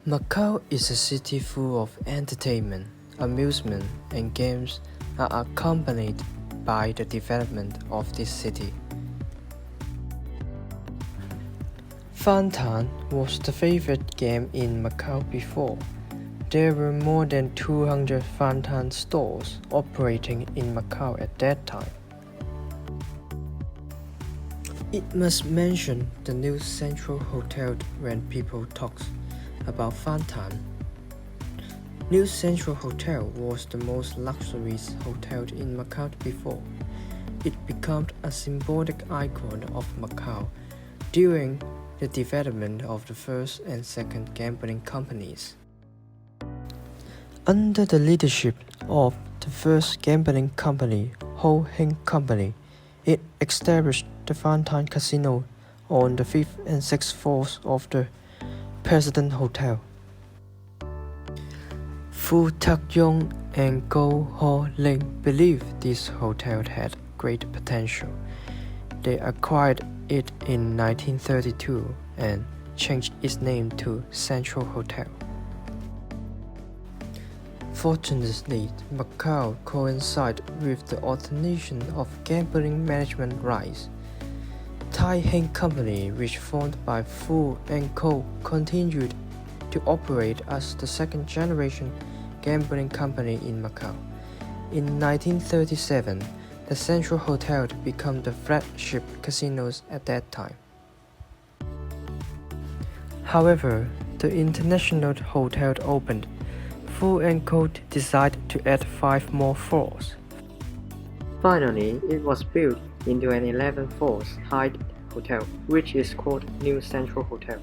Macao is a city full of entertainment, amusement, and games are accompanied by the development of this city. Fan was the favorite game in Macau before. There were more than 200 Fan stores operating in Macau at that time. It must mention the new Central Hotel when people talk about Fan. New Central Hotel was the most luxurious hotel in Macau before. It became a symbolic icon of Macau during the development of the first and second gambling companies. Under the leadership of the first gambling company, Ho Hing Company, it established the Fan Casino on the 5th and 6th floors of the President Hotel. Fu Tak-yong and Go Ho Ling believed this hotel had great potential. They acquired it in 1932 and changed its name to Central Hotel. Fortunately, Macau coincided with the alternation of gambling management rights. Tai Heng Company, which formed by Fu and Co, continued to operate as the second-generation gambling company in Macau. In 1937, the Central Hotel became the flagship casinos at that time. However, the International Hotel opened. Fu and Co decided to add 5 more floors. Finally, it was built into an 11 floors high hotel, which is called New Central Hotel.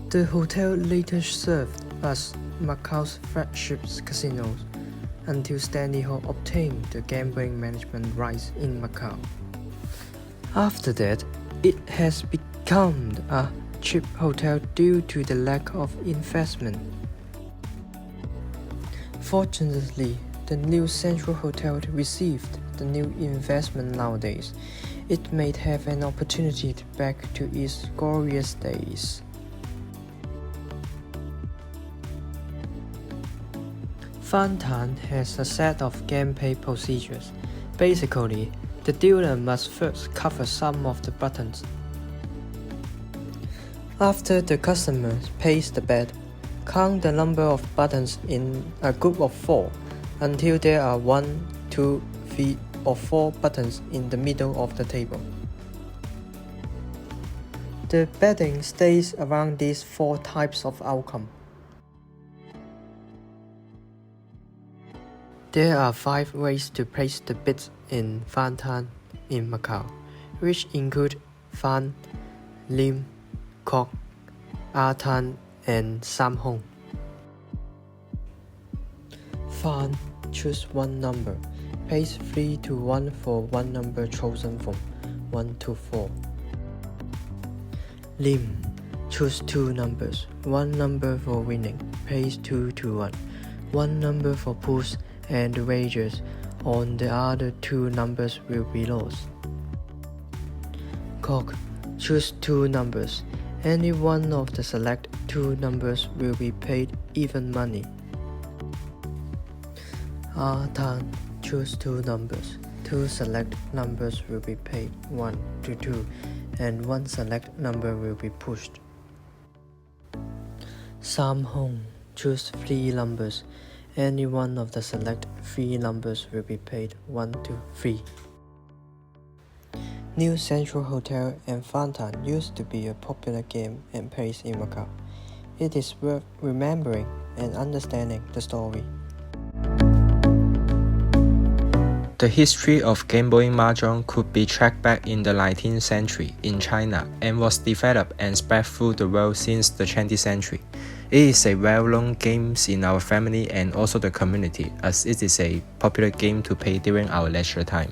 The hotel later served as Macau's flagship casinos until Stanley Ho obtained the gambling management rights in Macau. After that, it has become a cheap hotel due to the lack of investment. Fortunately, the new Central Hotel received the new investment nowadays. It may have an opportunity to back to its glorious days. Fan has a set of gameplay procedures. Basically, the dealer must first cover some of the buttons. After the customer pays the bet, count the number of buttons in a group of 4 until there are 1, 2, 3, or 4 buttons in the middle of the table. The betting stays around these 4 types of outcome. There are 5 ways to place the bets in Fan in Macau, which include Fan, Lim, Kok, Tan, and Sam Hong. Fan, choose one number. Pays 3 to 1 for one number chosen from 1 to 4. Lim, choose 2 numbers. One number for winning, pays 2 to 1. One number for push, and the wagers on the other 2 numbers will be lost. Kok, choose 2 numbers. Any one of the select 2 numbers will be paid even money. Tan, choose 2 numbers. 2 select numbers will be paid 1 to 2, and 1 select number will be pushed. Sam Hong, choose 3 numbers. Any one of the select 3 numbers will be paid 1 to 3. New Central Hotel and Fan used to be a popular game and place in Macau. It is worth remembering and understanding the story. The history of gambling mahjong could be tracked back in the 19th century in China and was developed and spread through the world since the 20th century. It is a well-known game in our family and also the community, as it is a popular game to play during our leisure time.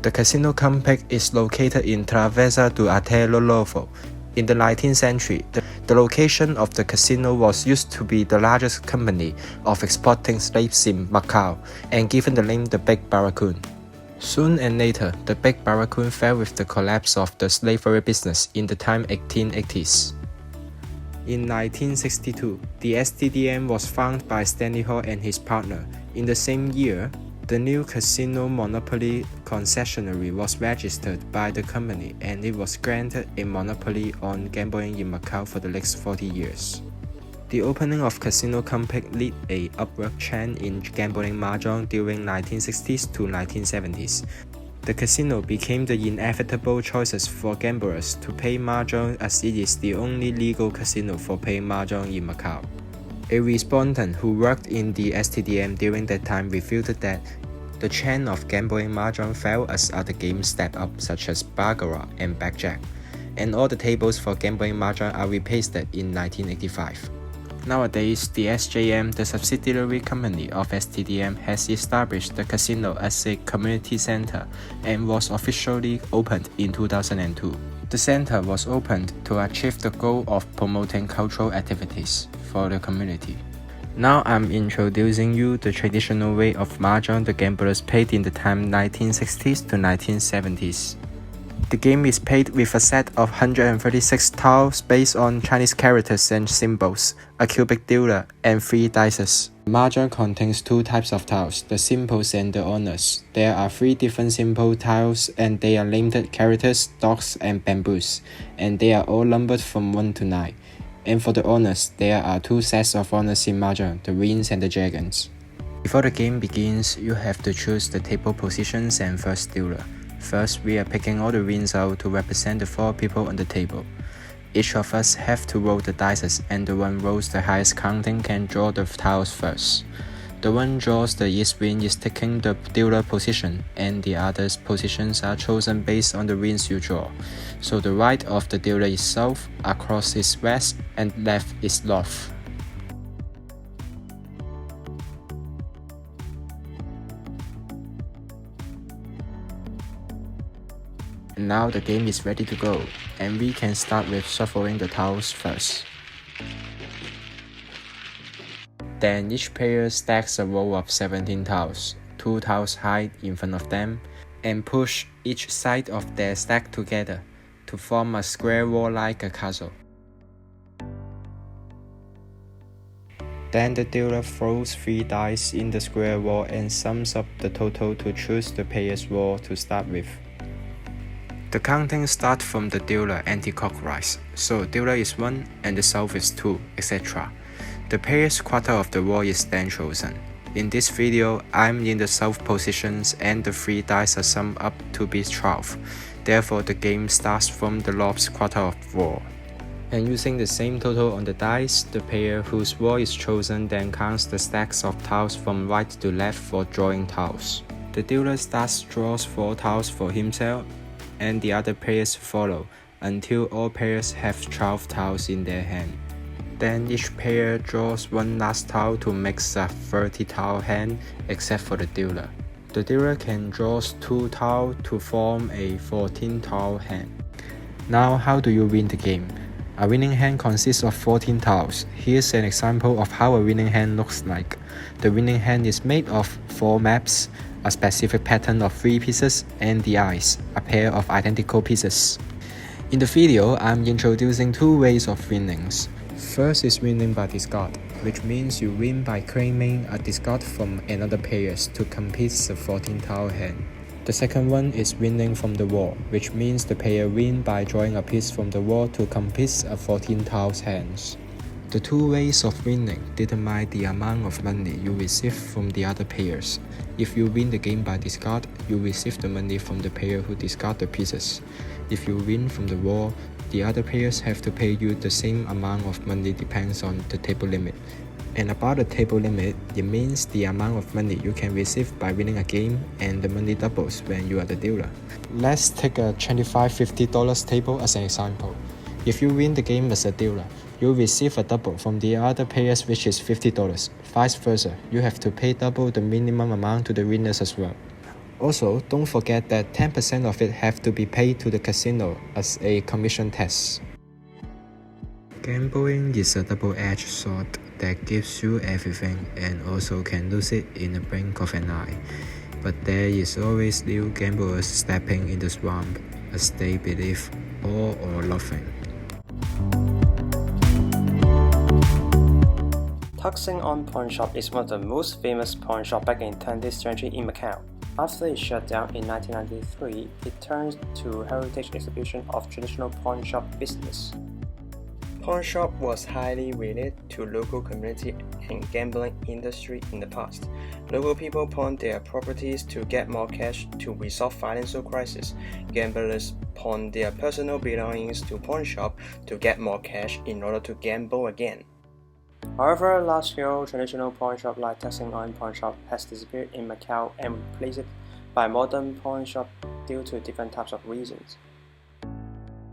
The Casino Kam Pek is located in Travessa do Aterro Novo. In the 19th century, the location of the casino was used to be the largest company of exporting slaves in Macau and given the name the Big Barracoon. Soon and later, the Big Barracoon fell with the collapse of the slavery business in the time 1880s. In 1962, the STDM was founded by Stanley Hall and his partner. In the same year, the new casino monopoly concessionary was registered by the company and it was granted a monopoly on gambling in Macau for the next 40 years. The opening of Casino Kam Pek led a upward trend in gambling mahjong during 1960s to 1970s. The casino became the inevitable choices for gamblers to play mahjong as it is the only legal casino for playing mahjong in Macau. A respondent who worked in the STDM during that time revealed that the trend of gambling mahjong fell as other games stepped up such as baccarat and blackjack, and all the tables for gambling mahjong are replaced in 1985. Nowadays, the SJM, the subsidiary company of STDM, has established the casino as a community center and was officially opened in 2002. The center was opened to achieve the goal of promoting cultural activities for the community. Now I'm introducing you the traditional way of mahjong the gamblers played in the time 1960s to 1970s. The game is played with a set of 136 tiles based on Chinese characters and symbols, a cubic dealer, and 3 dice. Mahjong contains 2 types of tiles, the simples and the honors. There are 3 different simple tiles and they are named characters, dogs, and bamboos, and they are all numbered from 1 to 9. And for the honors, there are 2 sets of honors in Mahjong, the Queens and the Dragons. Before the game begins, you have to choose the table positions and first dealer. First, we are picking all the wins out to represent the 4 people on the table. Each of us have to roll the dice and the one rolls the highest counting can draw the tiles first. The one draws the east win is taking the dealer position and the others' positions are chosen based on the wins you draw. So the right of the dealer is south, across is west, and left is north. Now the game is ready to go, and we can start with shuffling the tiles first. Then each player stacks a row of 17 tiles, 2 tiles high in front of them, and push each side of their stack together to form a square wall like a castle. Then the dealer throws 3 dice in the square wall and sums up the total to choose the player's wall to start with. The counting starts from the dealer anti-clockwise, so dealer is 1 and the south is 2, etc. The player's quarter of the wall is then chosen. In this video, I'm in the south positions and the 3 dice are summed up to be 12. Therefore, the game starts from the north's quarter of wall. And using the same total on the dice, the player whose wall is chosen then counts the stacks of tiles from right to left for drawing tiles. The dealer starts draws 4 tiles for himself, and the other players follow until all players have 12 tiles in their hand. Then each player draws 1 last tile to make a 30 tile hand except for the dealer. The dealer can draw 2 tiles to form a 14 tile hand. Now how do you win the game? A winning hand consists of 14 tiles. Here's an example of how a winning hand looks like. The winning hand is made of 4 maps, a specific pattern of 3 pieces, and the eyes, a pair of identical pieces. In the video, I'm introducing 2 ways of winnings. First is winning by discard, which means you win by claiming a discard from another player to complete the 14 tile hand. The second one is winning from the wall, which means the player wins by drawing a piece from the wall to complete a 14 tiles hands. The 2 ways of winning determine the amount of money you receive from the other players. If you win the game by discard, you receive the money from the player who discards the pieces. If you win from the wall, the other players have to pay you the same amount of money depends on the table limit. And about the table limit, it means the amount of money you can receive by winning a game and the money doubles when you are the dealer. Let's take a $25-50 table as an example. If you win the game as a dealer, you receive a double from the other players which is $50. Vice versa, you have to pay double the minimum amount to the winners as well. Also, don't forget that 10% of it have to be paid to the casino as a commission tax. Gambling is a double-edged sword that gives you everything and also can lose it in the blink of an eye. But there is always new gamblers stepping in the swamp as they believe all or nothing. Seng Pawnshop is one of the most famous pawn shops back in 20th century in Macau. After it shut down in 1993, it turned to heritage exhibition of traditional pawn shop business. Pawnshop was highly related to local community and gambling industry in the past. Local people pawned their properties to get more cash to resolve financial crisis. Gamblers pawned their personal belongings to pawnshop to get more cash in order to gamble again. However, large-scale traditional pawnshop like Seng Pawnshop has disappeared in Macau and replaced by modern pawnshop due to different types of reasons.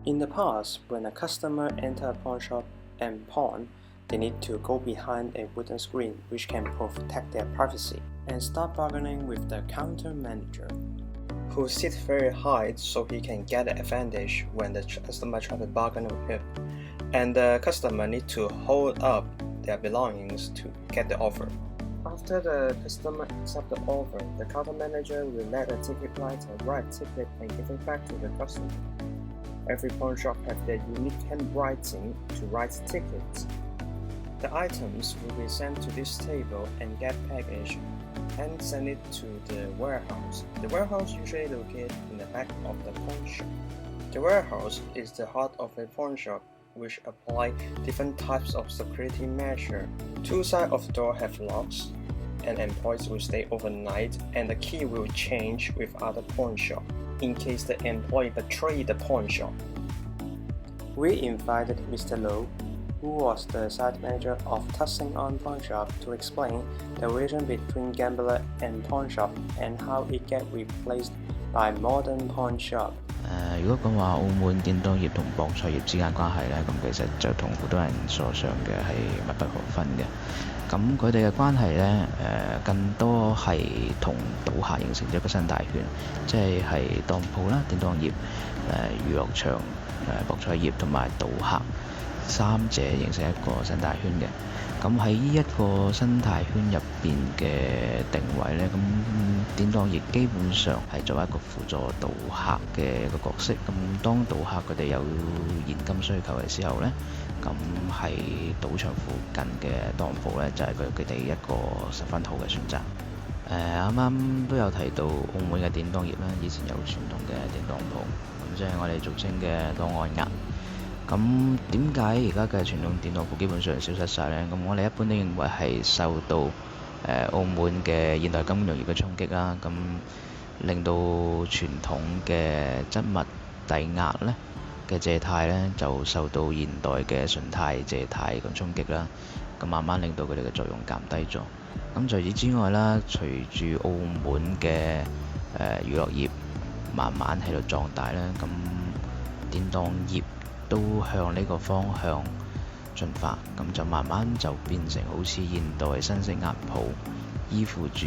In the past, when a customer enters a pawnshop and pawn, they need to go behind a wooden screen which can protect their privacy and start bargaining with the counter manager, who sits very high so he can get the advantage when the customer tries to bargain with him, and the customer needs to hold up their belongings to get the offer. After the customer accepts the offer, the counter manager will let the ticket writer write ticket and give it back to the customer. Every pawn shop has their unique handwriting to write tickets. The items will be sent to this table and get packaged and send it to the warehouse. The warehouse usually located in the back of the pawn shop. The warehouse is the heart of a pawn shop, which apply different types of security measures. Two sides of the door have locks, and employees will stay overnight, and the key will change with other pawn shop in case the employee betray the pawn shop. We invited Mr. Lo, who was the site manager of Seng Pawnshop, to explain the relation between gambler and pawn shop and how it get replaced by modern pawn shop. 如果講話澳門典當業同博彩業之間關係咧，咁其實就同好多人所想嘅係密不可分嘅。咁佢哋嘅關係咧，更多係同賭客形成咗一個生態圈，即係當鋪啦、典當業、娛樂場、博彩業同埋賭客三者形成一個生態圈嘅。咁喺呢一個生態圈入邊嘅定位咧，咁典當業基本上係作為一個輔助賭客嘅一個角色。咁當賭客佢哋有現金需求嘅時候咧，咁喺賭場附近嘅當鋪咧，就係佢哋一個十分好嘅選擇。啱啱都有提到澳門嘅典當業啦，以前有傳統嘅典當鋪，咁即係我哋俗稱嘅當按額。咁點解而家嘅傳統典當鋪基本上消失晒呢？咁我哋一般都認為係受到澳門嘅現代金融業嘅衝擊啦，咁令到傳統嘅質物抵押咧嘅借貸咧就受到現代嘅信貸借貸嘅衝擊啦，咁慢慢令到佢哋嘅作用減低咗。咁除此之外啦，隨住澳門嘅娛樂業慢慢喺度壯大啦，咁典當業都向呢個方向進發，咁就慢慢就變成好似現代新式鴨鋪依附住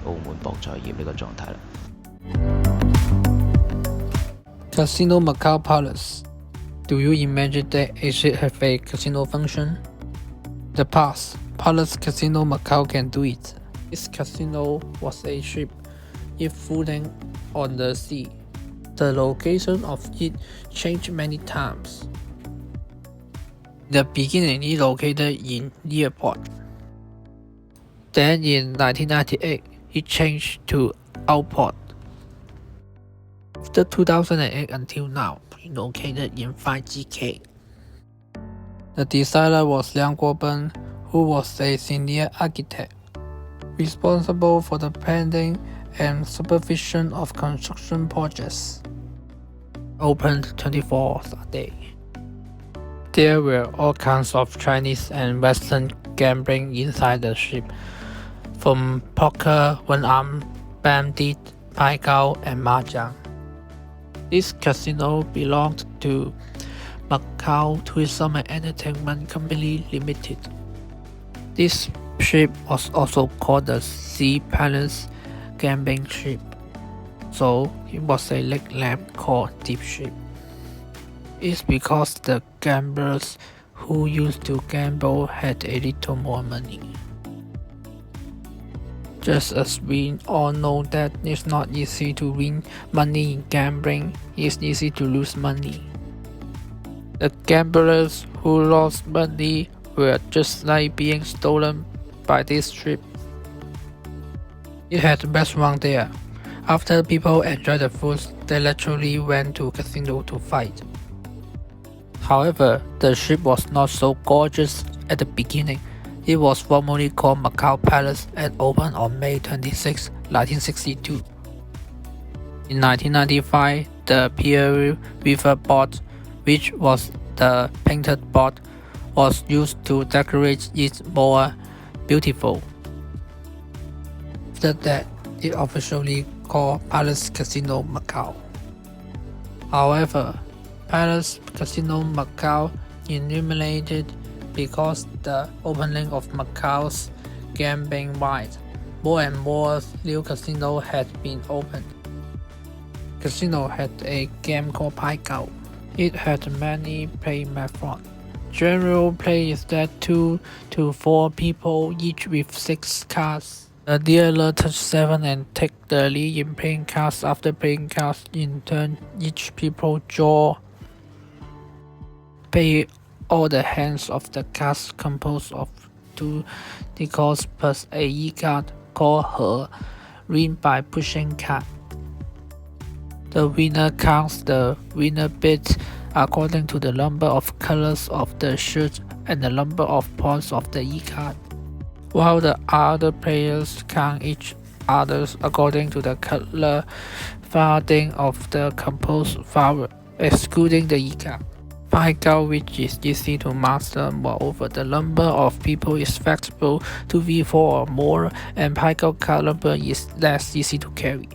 澳門博彩業呢個狀態啦。Casino Macao Palace. Do you imagine that it should have a casino function? The past, Palace Casino Macao can do it. This casino was a ship, it floating on the sea. The location of it changed many times. The beginning is located in the airport. Then in 1998, it changed to Outport. After 2008 until now, it located in 5GK. The designer was Liang Guoben, who was a senior architect, responsible for the planning and supervision of construction projects. Opened 24 hours a day. There were all kinds of Chinese and Western gambling inside the ship, from poker, one-arm bandit, Macao, and mahjong. This casino belonged to Macao Tourism and Entertainment Company Limited. This ship was also called the Sea Palace Gambling Ship, so it was a leg lamp called Deep Ship. It's because the gamblers who used to gamble had a little more money. Just as we all know that it's not easy to win money in gambling, it's easy to lose money. The gamblers who lost money were just like being stolen by this ship. It had a restaurant there. After people enjoyed the food, they literally went to casino to fight. However, the ship was not so gorgeous at the beginning. It was formerly called Macao Palace and opened on May 26, 1962. In 1995, the Pier River boat, which was the painted boat, was used to decorate it more beautiful. After that, it officially called Palace Casino Macao. However, Palace Casino Macao illuminated because the opening of Macao's gambling rights. More and more new casinos had been opened. Casino had a game called Macao. It had many play methods. General play is that 2 to 4 people, each with 6 cards. The dealer touch 7 and take the lead in playing cards. After playing cards in turn, each people draw, pay all the hands of the cards composed of 2 decals plus a e-card called He, win by pushing card. The winner counts the winner bids according to the number of colors of the shirt and the number of points of the e-card, while the other players count each other's according to the color fading of the composed flower, excluding the e-card. Macao, which is easy to master. Moreover, the number of people is flexible to V4 or more, and Macao card number is less easy to carry.